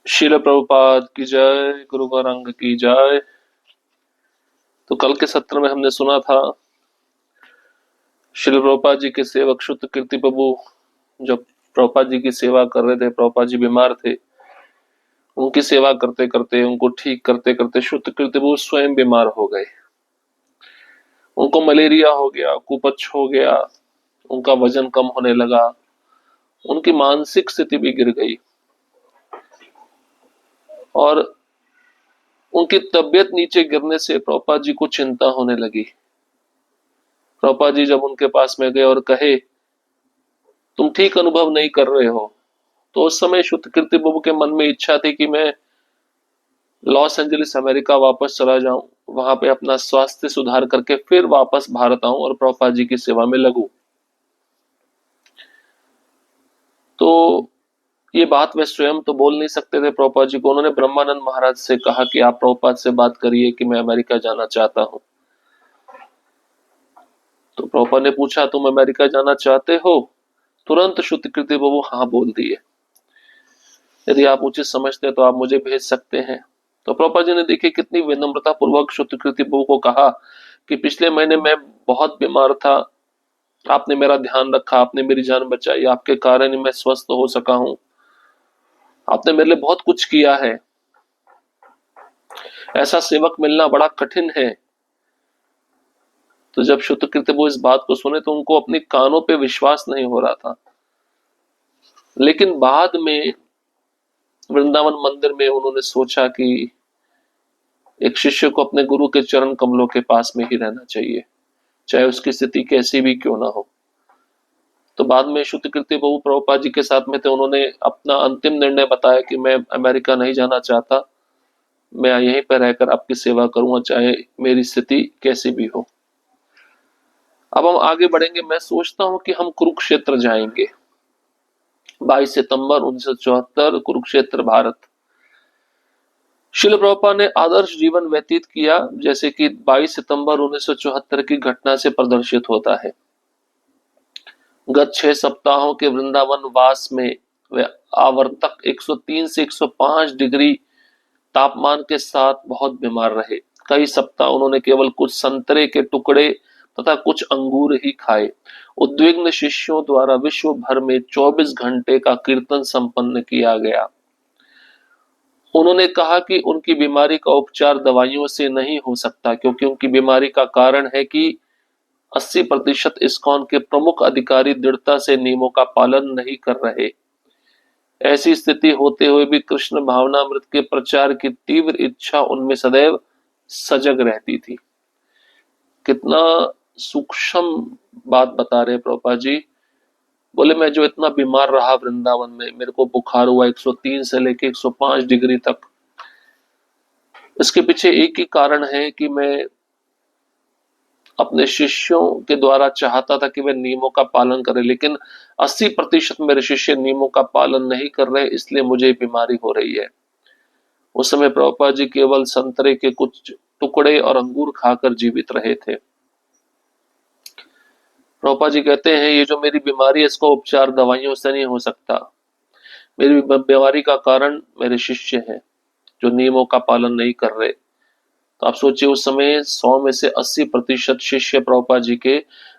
शील प्रभुपाद की जय, गुरु गौरांग की जय। तो कल के सत्र में हमने सुना था शील प्रभुपाद जी के सेवक शुद्ध कीर्ति प्रभु जब प्रभुपाद जी की सेवा कर रहे थे, प्रभुपाद जी बीमार थे, उनकी सेवा करते करते, उनको ठीक करते करते शुद्ध कीर्ति प्रभु स्वयं बीमार हो गए। उनको मलेरिया हो गया, कुपच्छ हो गया, उनका वजन कम होने लगा, उनकी मानसिक स्थिति भी गिर गई और उनकी तबियत नीचे गिरने से प्रभुपाद जी को चिंता होने लगी। प्रभुपाद जी जब उनके पास में गए और कहे तुम ठीक अनुभव नहीं कर रहे हो, तो उस समय शुद्ध कीर्ति प्रभु के मन में इच्छा थी कि मैं लॉस एंजलिस अमेरिका वापस चला जाऊं, वहां पे अपना स्वास्थ्य सुधार करके फिर वापस भारत आऊं और प्रभुपाद जी की सेवा में लगूं। तो ये बात वे स्वयं तो बोल नहीं सकते थे प्रभुपाद जी को। उन्होंने ब्रह्मानंद महाराज से कहा कि आप प्रभुपाद से बात करिए कि मैं अमेरिका जाना चाहता हूं। तो प्रभुपाद ने पूछा तुम अमेरिका जाना चाहते हो? तुरंत शुद्ध कीर्ति प्रभु हाँ बोल दिए, यदि आप उचित समझते हैं तो आप मुझे भेज सकते हैं। तो प्रभुपाद जी ने देखिए कितनी विनम्रता पूर्वक शुद्ध कीर्ति प्रभु को कहा कि पिछले महीने मैं बहुत बीमार था, आपने मेरा ध्यान रखा, आपने मेरी जान बचाई, आपके कारण ही मैं स्वस्थ हो सका हूं, आपने मेरे लिए बहुत कुछ किया है। ऐसा सेवक मिलना बड़ा कठिन है। तो जब शुद्ध कीर्ति प्रभु इस बात को सुने तो उनको अपने कानों पे विश्वास नहीं हो रहा था। लेकिन बाद में वृंदावन मंदिर में उन्होंने सोचा कि एक शिष्य को अपने गुरु के चरण कमलों के पास में ही रहना चाहिए, चाहे उसकी स्थिति कैसी भी क्यों ना हो। तो बाद में शुद्ध कीर्ति प्रभु प्रभुपाद जी के साथ में थे, उन्होंने अपना अंतिम निर्णय बताया कि मैं अमेरिका नहीं जाना चाहता, मैं यहीं पर रहकर आपकी सेवा करूंगा, चाहे मेरी स्थिति कैसी भी हो। अब हम आगे बढ़ेंगे। मैं सोचता हूं कि हम कुरुक्षेत्र जाएंगे। 22 सितंबर 1974, कुरुक्षेत्र, भारत। शिल प्रभुपाद ने आदर्श जीवन व्यतीत किया जैसे कि 22 सितंबर 1974 की घटना से प्रदर्शित होता है। गत 6 सप्ताहों के वृंदावन वास में वे आवर्तक 103 से 105 डिग्री तापमान के साथ बहुत बीमार रहे। कई सप्ताह उन्होंने केवल कुछ संतरे के टुकड़े तथा कुछ अंगूर ही खाए। उद्विग्न शिष्यों द्वारा विश्व भर में 24 घंटे का कीर्तन संपन्न किया गया। उन्होंने कहा कि उनकी बीमारी का उपचार दवाइयों से नहीं हो सकता, क्योंकि उनकी बीमारी का कारण है कि 80% इस्कॉन के प्रमुख अधिकारी दृढ़ता से नियमों का पालन नहीं कर रहे। ऐसी स्थिति होते हुए भी कृष्ण भावनामृत के प्रचार की तीव्र इच्छा उनमें सदैव सजग रहती थी। कितना सूक्ष्म बात बता रहे प्रभुपाद जी। बोले मैं जो इतना बीमार रहा वृंदावन में, मेरे को बुखार हुआ 103 से लेके 105 डिग्री तक, इसके पीछे एक ही कारण है कि मैं अपने शिष्यों के द्वारा चाहता था कि वे नियमों का पालन करें, लेकिन 80% मेरे शिष्य नियमों का पालन नहीं कर रहे, इसलिए मुझे बीमारी हो रही है। उस समय प्रभुपाद जी केवल संतरे के कुछ टुकड़े और अंगूर खाकर जीवित रहे थे। प्रभुपाद जी कहते हैं ये जो मेरी बीमारी है इसका उपचार दवाइयों से नहीं हो सकता। मेरी बीमारी का कारण मेरे शिष्य हैं जो नियमों का पालन नहीं कर रहे। तो आप सोचिए उस समय 100 में से 80% शिष्य प्रभुपाद जी के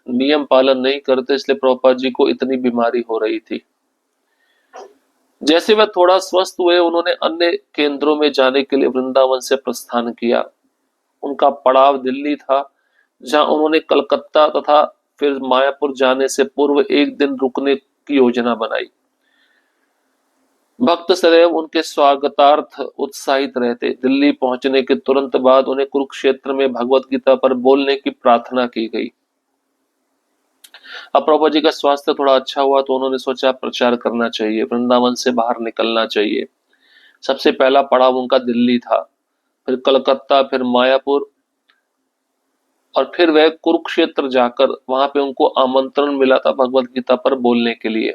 नियम पालन नहीं करते, इसलिए प्रभुपाद जी को इतनी बीमारी हो रही थी। जैसे वह थोड़ा स्वस्थ हुए, उन्होंने अन्य केंद्रों में जाने के लिए वृंदावन से प्रस्थान किया। उनका पड़ाव दिल्ली था, जहां उन्होंने कलकत्ता तथा फिर मायापुर जाने से पूर्व एक दिन रुकने की योजना बनाई। भक्त सदैव उनके स्वागतार्थ उत्साहित रहते। दिल्ली पहुंचने के तुरंत बाद उन्हें कुरुक्षेत्र में भगवत गीता पर बोलने की प्रार्थना की गई। अब प्रभु जी का स्वास्थ्य थोड़ा अच्छा हुआ तो उन्होंने सोचा प्रचार करना चाहिए, वृंदावन से बाहर निकलना चाहिए। सबसे पहला पड़ाव उनका दिल्ली था, फिर कलकत्ता, फिर मायापुर और फिर वह कुरुक्षेत्र जाकर वहां पे उनको आमंत्रण मिला था भगवत गीता पर बोलने के लिए।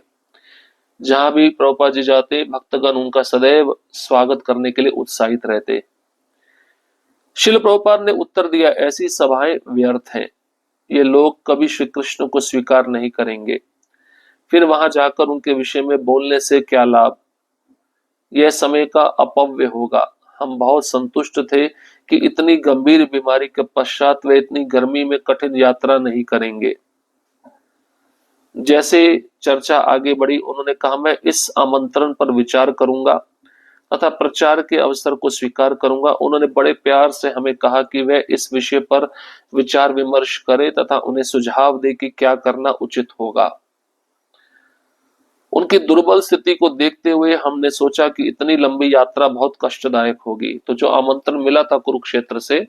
जहां भी प्रभुपाद जी जाते भक्तगण उनका सदैव स्वागत करने के लिए उत्साहित रहते। शिल प्रभुपाद ने उत्तर दिया ऐसी सभाएं व्यर्थ हैं, ये लोग कभी श्री कृष्ण को स्वीकार नहीं करेंगे, फिर वहां जाकर उनके विषय में बोलने से क्या लाभ। यह समय का अपव्य होगा। हम बहुत संतुष्ट थे कि इतनी गंभीर बीमारी के पश्चात वे इतनी गर्मी में कठिन यात्रा नहीं करेंगे। जैसे चर्चा आगे बढ़ी, उन्होंने कहा, मैं इस आमंत्रण पर विचार करूंगा तथा प्रचार के अवसर को स्वीकार करूंगा। उन्होंने बड़े प्यार से हमें कहा कि वह इस विषय पर विचार विमर्श करें तथा उन्हें सुझाव दे कि क्या करना उचित होगा। उनकी दुर्बल स्थिति को देखते हुए हमने सोचा कि इतनी लंबी यात्रा बहुत कष्टदायक होगी। तो जो आमंत्रण मिला था कुरुक्षेत्र से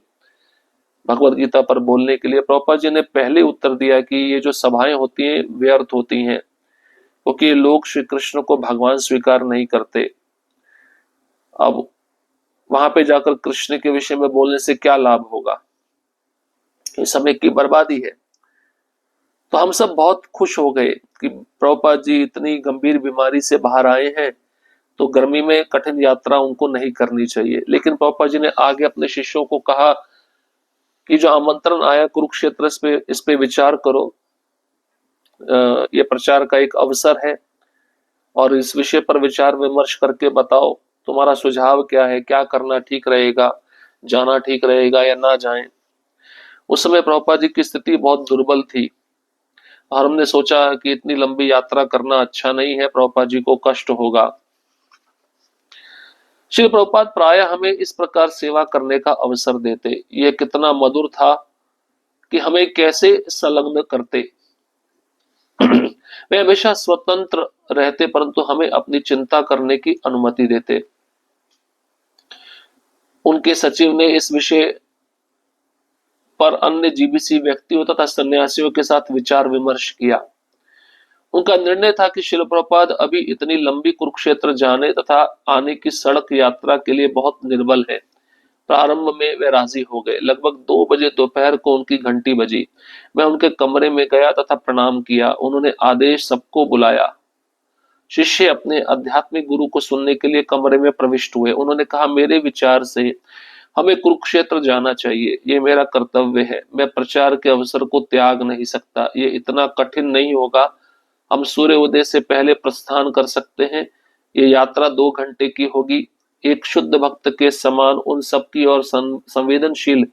भगवत गीता पर बोलने के लिए, प्रभुपाद जी ने पहले उत्तर दिया कि ये जो सभाएं होती हैं व्यर्थ होती हैं, क्योंकि ये लोग श्री कृष्ण को भगवान स्वीकार नहीं करते। अब वहां पे जाकर कृष्ण के विषय में बोलने से क्या लाभ होगा, ये समय की बर्बादी है। तो हम सब बहुत खुश हो गए कि प्रभुपाद जी इतनी गंभीर बीमारी से बाहर आए हैं, तो गर्मी में कठिन यात्रा उनको नहीं करनी चाहिए। लेकिन प्रभुपाद जी ने आगे अपने शिष्यों को कहा कि जो आमंत्रण आया कुरुक्षेत्र, इस पे विचार करो। ये प्रचार का एक अवसर है और इस विषय पर विचार विमर्श करके बताओ तुम्हारा सुझाव क्या है, क्या करना ठीक रहेगा, जाना ठीक रहेगा या ना जाएं। उस समय प्रभुपाद जी की स्थिति बहुत दुर्बल थी और हमने सोचा कि इतनी लंबी यात्रा करना अच्छा नहीं है, प्रभुपाद जी को कष्ट होगा। श्री प्रभुपाद प्रायः हमें इस प्रकार सेवा करने का अवसर देते। यह कितना मधुर था कि हमें कैसे संलग्न करते। वे हमेशा स्वतंत्र रहते परंतु हमें अपनी चिंता करने की अनुमति देते। उनके सचिव ने इस विषय पर अन्य जीबीसी व्यक्तियों तथा सन्यासियों के साथ विचार विमर्श किया। उनका निर्णय था कि श्रील प्रभुपाद अभी इतनी लंबी कुरुक्षेत्र जाने तथा आने की सड़क यात्रा के लिए बहुत निर्बल है। प्रारंभ में वे राजी हो गए। लगभग 2 बजे दोपहर को उनकी घंटी बजी। मैं उनके कमरे में गया तथा प्रणाम किया। उन्होंने आदेश सबको बुलाया। शिष्य अपने आध्यात्मिक गुरु को सुनने के लिए कमरे में प्रविष्ट हुए। उन्होंने कहा, मेरे विचार से हमें कुरुक्षेत्र जाना चाहिए, ये मेरा कर्तव्य है। मैं प्रचार के अवसर को त्याग नहीं सकता। ये इतना कठिन नहीं होगा, हम सूर्य उदय से पहले प्रस्थान कर सकते हैं। ये यात्रा 2 घंटे की होगी। एक शुद्ध भक्त के समान उन सबकी और संवेदनशील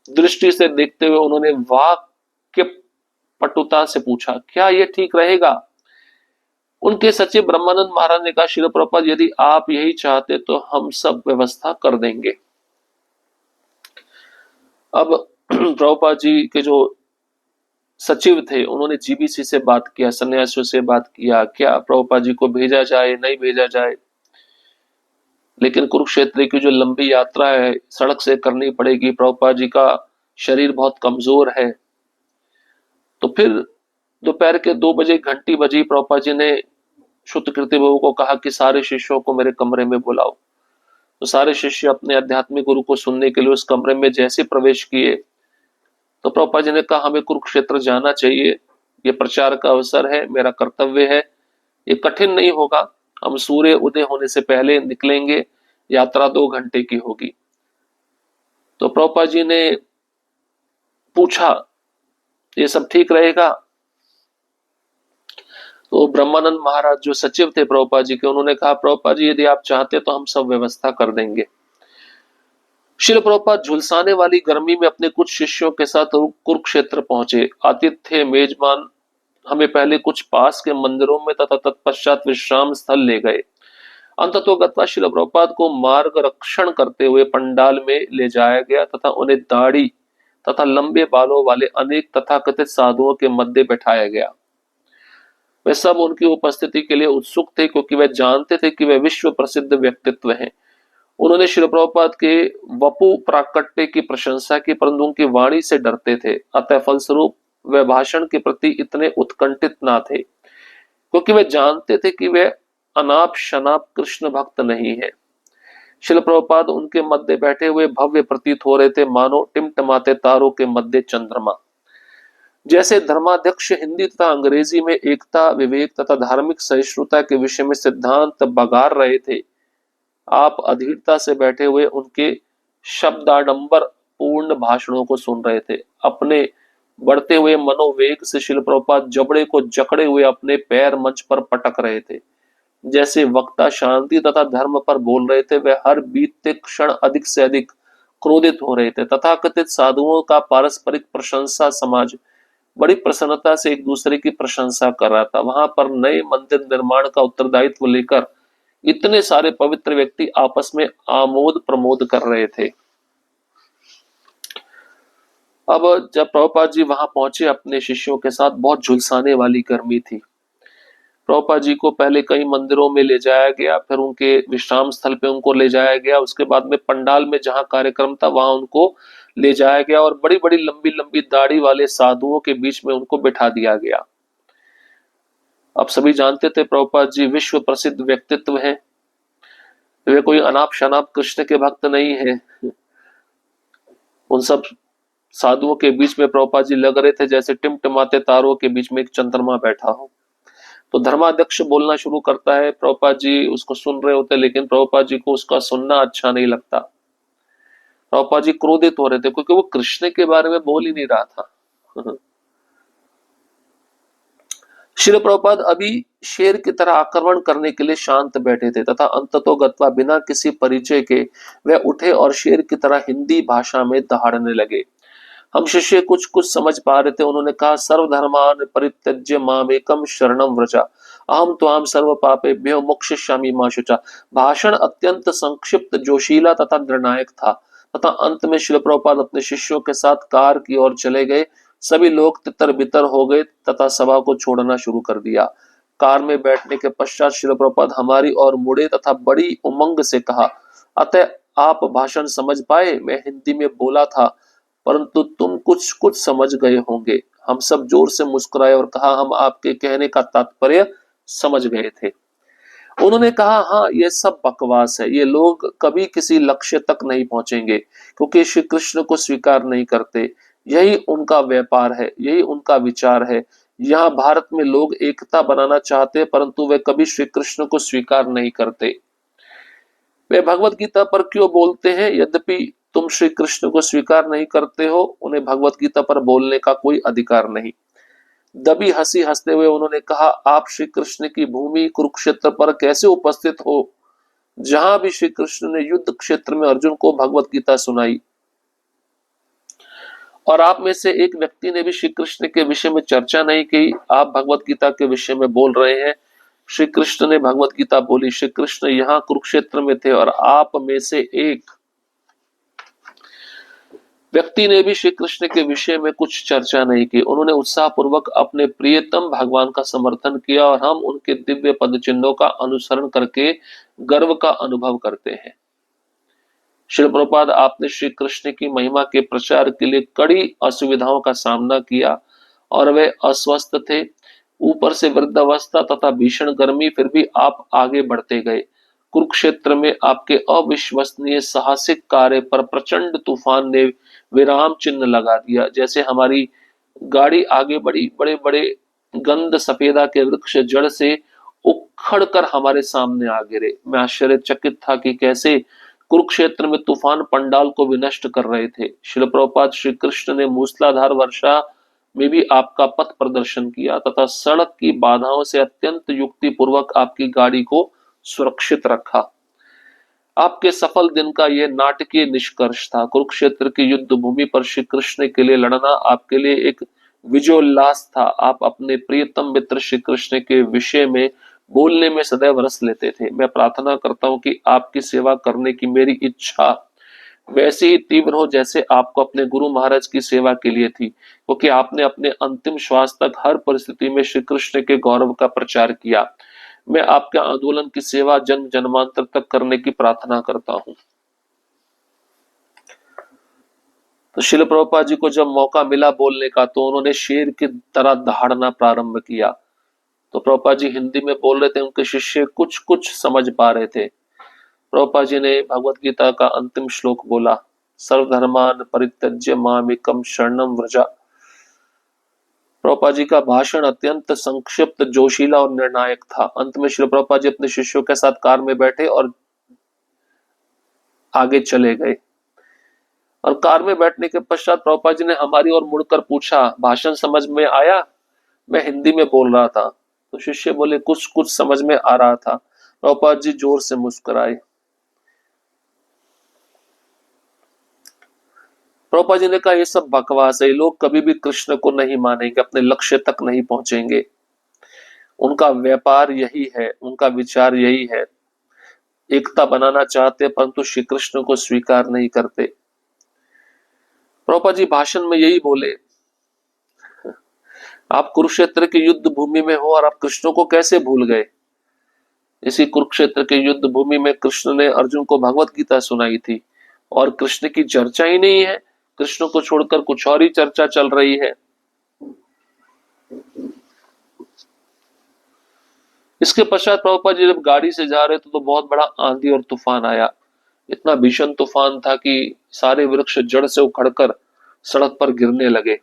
दृष्टि से देखते हुए उन्होंने वाक्य पटुता से पूछा, क्या ये ठीक रहेगा? उनके सचिव ब्रह्मानंद महाराज ने कहा, श्रील प्रभुपाद, यदि आप यही चाहते तो हम सब व्यवस्था कर देंगे। अब प्रभुपाद जी के जो सचिव थे उन्होंने जीबीसी से बात किया, सन्यासियों से बात किया, क्या प्रभुपाद जी को भेजा जाए, नहीं भेजा जाए। लेकिन कुरुक्षेत्र की जो लंबी यात्रा है सड़क से करनी पड़ेगी, प्रभुपाद जी का शरीर बहुत कमजोर है। तो फिर दोपहर के 2 बजे घंटी बजी। प्रभुपाद जी ने शुद्धकीर्ति बाबू को कहा कि सारे शिष्यों को मेरे कमरे में बुलाओ। तो सारे शिष्य अपने आध्यात्मिक गुरु को सुनने के लिए उस कमरे में जैसे प्रवेश किए तो प्रभुपाद जी ने कहा, हमें कुरुक्षेत्र जाना चाहिए, ये प्रचार का अवसर है, मेरा कर्तव्य है, ये कठिन नहीं होगा, हम सूर्य उदय होने से पहले निकलेंगे, यात्रा 2 घंटे की होगी। तो प्रभुपाद जी ने पूछा, ये सब ठीक रहेगा? तो ब्रह्मानंद महाराज जो सचिव थे प्रभुपाद जी के, उन्होंने कहा, प्रभुपाद जी यदि आप चाहते तो हम सब व्यवस्था कर देंगे। श्रील प्रभुपाद झुलसाने वाली गर्मी में अपने कुछ शिष्यों के साथ कुरुक्षेत्र पहुंचे। आतिथ्य मेजबान हमें पहले कुछ पास के मंदिरों में तथा तत्पश्चात विश्राम स्थल ले गए। अंततोगत्वा श्रील प्रभुपाद को मार्ग रक्षण करते हुए पंडाल में ले जाया गया तथा उन्हें दाढ़ी तथा लंबे बालों वाले अनेक तथाकथित साधुओं के मध्य बैठाया गया। वे सब उनकी उपस्थिति के लिए उत्सुक थे क्योंकि वे जानते थे कि वे विश्व प्रसिद्ध व्यक्तित्व हैं। उन्होंने श्रील प्रभुपाद के वपु प्राकट्य की प्रशंसा की परंतु उनकी वाणी से डरते थे। अतः फलस्वरूप वे भाषण के प्रति इतने उत्कंठित ना थे क्योंकि वे जानते थे कि वे अनाप शनाप कृष्ण भक्त नहीं है। श्रील प्रभुपाद उनके मध्य बैठे हुए भव्य प्रतीत हो रहे थे, मानो टिमटिमाते तारों के मध्य चंद्रमा। जैसे धर्माध्यक्ष हिंदी तथा अंग्रेजी में एकता, विवेक तथा धार्मिक सहिष्णुता के विषय में सिद्धांत बगार रहे थे, आप अधीरता से बैठे हुए उनके शब्दाडंबर पूर्ण भाषणों को सुन रहे थे। अपने बढ़ते हुए मनोवेग से श्रील प्रभुपाद जबड़े को जकड़े हुए अपने पैर मंच पर पटक रहे थे। जैसे वक्ता शांति तथा धर्म पर बोल रहे थे, वे हर बीतते क्षण अधिक से अधिक क्रोधित हो रहे थे। तथाकथित साधुओं का पारस्परिक प्रशंसा समाज बड़ी प्रसन्नता से एक दूसरे की प्रशंसा कर रहा था। वहां पर नए मंदिर निर्माण का उत्तरदायित्व लेकर इतने सारे पवित्र व्यक्ति आपस में आमोद प्रमोद कर रहे थे। अब जब प्रभुपाद जी वहां पहुंचे अपने शिष्यों के साथ, बहुत झुलसाने वाली गर्मी थी। प्रभुपाद जी को पहले कई मंदिरों में ले जाया गया, फिर उनके विश्राम स्थल पे उनको ले जाया गया, उसके बाद में पंडाल में जहां कार्यक्रम था वहां उनको ले जाया गया और बड़ी बड़ी लंबी लंबी दाढ़ी वाले साधुओं के बीच में उनको बिठा दिया गया। अब सभी जानते थे प्रभुपाद जी विश्व प्रसिद्ध व्यक्तित्व हैं, वे कोई अनाप शनाप कृष्ण के भक्त नहीं है। उन सब साधुओं के बीच में प्रभुपाद जी लग रहे थे जैसे टिमटिमाते तारों के बीच में एक चंद्रमा बैठा हो। तो धर्माध्यक्ष बोलना शुरू करता है, प्रभुपाद जी उसको सुन रहे होते, लेकिन प्रभुपाद जी को उसका सुनना अच्छा नहीं लगता। प्रभुपाद जी क्रोधित हो रहे थे क्योंकि वो कृष्ण के बारे में बोल ही नहीं रहा था। श्री प्रभुपाद अभी शेर की तरह आक्रमण करने के लिए शांत बैठे थे तथा अंततोगत्वा बिना किसी परिचय के वह उठे और शेर की तरह हिंदी भाषा में दहाड़ने लगे। हम शिष्य कुछ कुछ समझ पा रहे थे। उन्होंने कहा, सर्वधर्मान परित्यज्य मामेकम शरणम व्रजा अहम त्वाम सर्व पापेभ्यो मोक्षयिष्यामि मा शुचा। भाषण अत्यंत संक्षिप्त, जोशीला तथा निर्णायक था तथा अंत में श्रील प्रभुपाद अपने शिष्यों के साथ कार की ओर चले गए। सभी लोग तितर बितर हो गए तथा सभा को छोड़ना शुरू कर दिया। कार में बैठने के पश्चात श्रील प्रभुपाद हमारी ओर मुड़े तथा बड़ी उमंग से कहा, अतः आप भाषण समझ पाए? मैं हिंदी में बोला था परंतु तुम कुछ कुछ समझ गए होंगे। हम सब जोर से मुस्कुराए और कहा, हम आपके कहने का तात्पर्य समझ गए थे। उन्होंने कहा, हाँ ये सब बकवास है, ये लोग कभी किसी लक्ष्य तक नहीं पहुंचेंगे क्योंकि श्री कृष्ण को स्वीकार नहीं करते। यही उनका व्यापार है, यही उनका विचार है। यहाँ भारत में लोग एकता बनाना चाहते परंतु वे कभी श्री कृष्ण को स्वीकार नहीं करते। वे भगवत गीता पर क्यों बोलते हैं? यद्यपि तुम श्री कृष्ण को स्वीकार नहीं करते हो, उन्हें भगवत गीता पर बोलने का कोई अधिकार नहीं। दबी हंसी हंसते हुए उन्होंने कहा, आप श्री कृष्ण की भूमि कुरुक्षेत्र पर कैसे उपस्थित हो, जहां भी श्री कृष्ण ने युद्ध क्षेत्र में अर्जुन को भगवत गीता सुनाई, और आप में से एक व्यक्ति ने भी श्री कृष्ण के विषय में चर्चा नहीं की। आप भगवत गीता के विषय में बोल रहे हैं। श्री कृष्ण ने भगवत गीता बोली, श्री कृष्ण यहाँ कुरुक्षेत्र में थे और आप में से एक व्यक्ति ने भी श्री कृष्ण के विषय में कुछ चर्चा नहीं की। उन्होंने उत्साहपूर्वक अपने प्रियतम भगवान का समर्थन किया और हम उनके दिव्य पद चिन्हों का अनुसरण करके गर्व का अनुभव करते हैं। श्री प्रभुपाद, आपने श्री कृष्ण की महिमा के प्रचार के लिए कड़ी असुविधाओं का सामना किया और वे अस्वस्थ थे, ऊपर से वृद्धावस्था तथा भीषण गर्मी, फिर भी आप आगे बढ़ते गए। कुरुक्षेत्र में आपके अविश्वसनीय साहसिक कार्य पर प्रचंड तूफान ने विराम चिन्ह लगा दिया। जैसे हमारी गाड़ी आगे बढ़ी, बड़े बड़े गंध सफेदा के वृक्ष जड़ से उखड़ कर हमारे सामने आ गिरे। मैं आश्चर्यचकित था कि कैसे कुरुक्षेत्र में तूफान पंडाल को विनष्ट कर रहे थे। श्रील प्रभुपाद, श्री कृष्ण ने मूसलाधार वर्षा में भी आपका पथ प्रदर्शन किया तथा सड़क की बाधाओं से अत्यंत युक्ति पूर्वक आपकी गाड़ी को सुरक्षित रखा। आपके सफल दिन का यह नाटकीय निष्कर्ष था। कुरुक्षेत्र की युद्ध भूमि पर श्री कृष्ण के लिए लड़ना आपके लिए एक विजयोल्लास था। आप अपने प्रियतम मित्र श्री कृष्ण के विषय में बोलने में सदैव रस लेते थे। मैं प्रार्थना करता हूँ कि आपकी सेवा करने की मेरी इच्छा वैसे ही तीव्र हो जैसे आपको अपने गुरु महाराज की सेवा के लिए थी, क्योंकि आपने अपने अंतिम श्वास तक हर परिस्थिति में श्री कृष्ण के गौरव का प्रचार किया। मैं आपके आंदोलन की सेवा जन्म जन्मांतर तक करने की प्रार्थना करता हूँ। तो श्रील प्रभुपाद जी को जब मौका मिला बोलने का तो उन्होंने शेर की तरह दहाड़ना प्रारंभ किया। तो प्रभुपाद जी हिंदी में बोल रहे थे, उनके शिष्य कुछ कुछ समझ पा रहे थे। प्रभुपाद जी ने भगवत गीता का अंतिम श्लोक बोला, सर्वधर्मान परित्यज्य मामेकम शरणम व्रजा। प्रभुपाद जी का भाषण अत्यंत संक्षिप्त, जोशीला और निर्णायक था। अंत में श्री प्रभुपाद जी अपने शिष्यों के साथ कार में बैठे और आगे चले गए। और कार में बैठने के पश्चात प्रभुपाद जी ने हमारी ओर मुड़कर पूछा, भाषण समझ में आया? मैं हिंदी में बोल रहा था। तो शिष्य बोले, कुछ कुछ समझ में आ रहा था। प्रभुपाद जी जोर से मुस्कुराए। प्रभुपाद जी ने कहा, ये सब बकवास है, लोग कभी भी कृष्ण को नहीं मानेंगे, अपने लक्ष्य तक नहीं पहुंचेंगे। उनका व्यापार यही है, उनका विचार यही है, एकता बनाना चाहते परंतु श्री कृष्ण को स्वीकार नहीं करते। प्रभुपाद जी भाषण में यही बोले, आप कुरुक्षेत्र की युद्ध भूमि में हो और आप कृष्ण को कैसे भूल गए। इसी कुरुक्षेत्र के युद्ध भूमि में कृष्ण ने अर्जुन को भगवत गीता सुनाई थी और कृष्ण की चर्चा ही नहीं है, कृष्ण को छोड़कर कुछ और ही चर्चा चल रही है। इसके पश्चात प्रभुपाद जी जब गाड़ी से जा रहे थे तो बहुत बड़ा आंधी और तूफान आया। इतना भीषण तूफान था कि सारे वृक्ष जड़ से उखड़कर सड़क पर गिरने लगे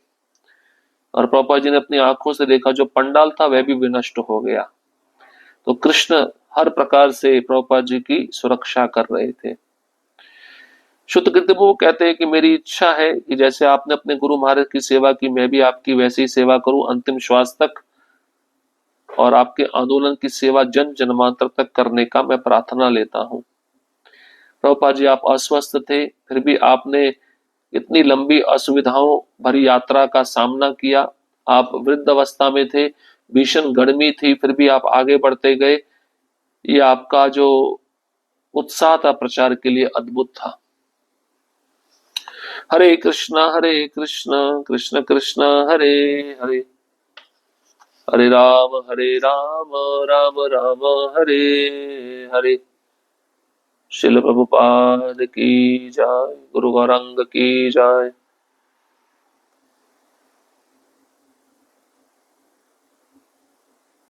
और प्रभुपाद जी ने अपनी आंखों से देखा जो पंडाल था वह भी विनष्ट हो गया। तो कृष्ण हर प्रकार से प्रभुपाद जी की सुरक्षा कर रहे थे। शुद्ध कृत्य वो कहते हैं कि मेरी इच्छा है कि जैसे आपने अपने गुरु महाराज की सेवा की, मैं भी आपकी वैसी ही सेवा करूं अंतिम श्वास तक, और आपके आंदोलन की सेवा जन जन्मांतर तक करने का मैं प्रार्थना लेता हूं। प्रभुपाद जी आप अस्वस्थ थे, फिर भी आपने इतनी लंबी असुविधाओं भरी यात्रा का सामना किया। आप वृद्ध अवस्था में थे, भीषण गर्मी थी, फिर भी आप आगे बढ़ते गए। ये आपका जो उत्साह था प्रचार के लिए अद्भुत था। हरे कृष्णा कृष्ण कृष्ण हरे हरे, हरे राम राम राम हरे हरे। शिल प्रभुपाद की जय, गुरु गौरंग की जय।